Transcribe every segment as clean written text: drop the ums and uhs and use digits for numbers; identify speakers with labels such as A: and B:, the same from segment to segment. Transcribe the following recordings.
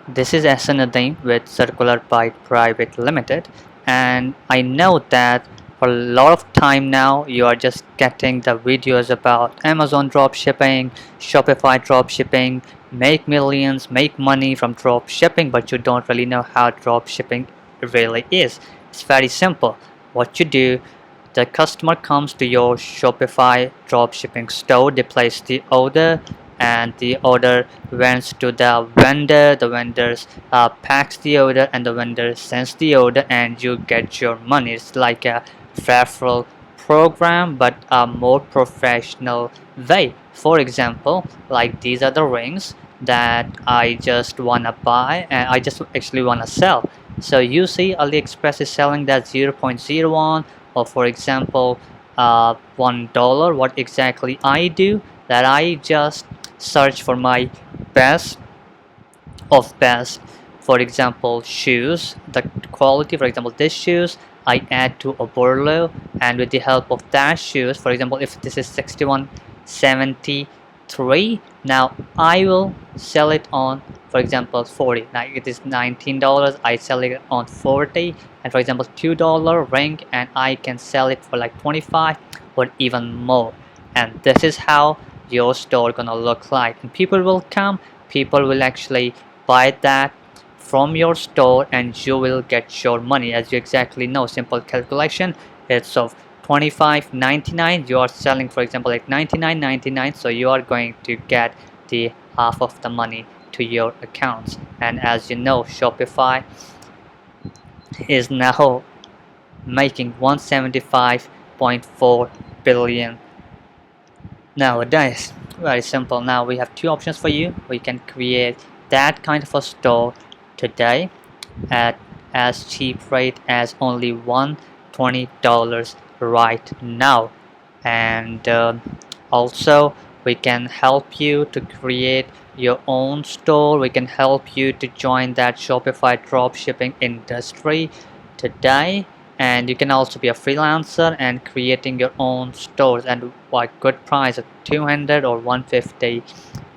A: This is Nadeem with Circular Byte Private Limited, and I know that for a lot of time now you are just getting the videos about Amazon dropshipping, Shopify dropshipping, make millions, make money from dropshipping, but you don't really know how dropshipping really is. It's very simple. What you do, the customer comes to your Shopify dropshipping store, they place the order, and the order went to the vendor. The vendors packs the order, and the vendor sends the order, and you get your money. It's like a referral program, but a more professional way. For example, like these are the rings that I just wanna buy, and I just actually wanna sell. So you see AliExpress is selling that 0.01, or for example $1. What exactly I do, that I just search for my best of best, for example shoes, the quality, for example this shoes I add to a Bordeaux, and with the help of that shoes, for example if this is 6173, now I will sell it on, for example 40. Now it is $19, I sell it on 40, and for example $2 ring, and I can sell it for like 25 or even more. And this is how your store gonna look like, and people will come, people will actually buy that from your store, and you will get your money. As you exactly know, simple calculation, it's of 25.99, you are selling for example like 99.99, so you are going to get the half of the money to your accounts. And as you know, Shopify is now making 175.4 billion nowadays. Very simple. Now we have two options for you. We can create that kind of a store today at as cheap rate as only $120 right now, and also we can help you to create your own store. We can help you to join that Shopify dropshipping industry today, and you can also be a freelancer and creating your own stores, and what good price of 200 or 150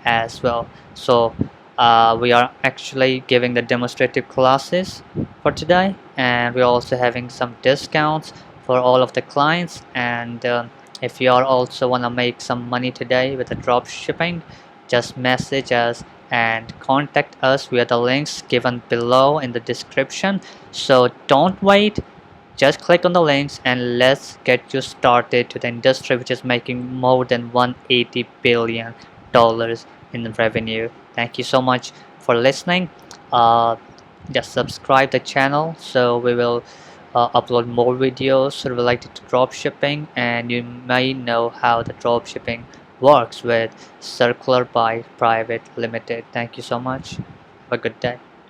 A: as well. So we are actually giving the demonstrative classes for today, and we're also having some discounts for all of the clients. And if you are also want to make some money today with the drop shipping, just message us and contact us via the links given below in the description. So don't wait, just click on the links and let's get you started to the industry which is making more than $180 billion in revenue. Thank you so much for listening. Just subscribe the channel, so we will upload more videos related to dropshipping, and you may know how the dropshipping works with Circular Byte Private Limited. Thank you so much. Have a good day.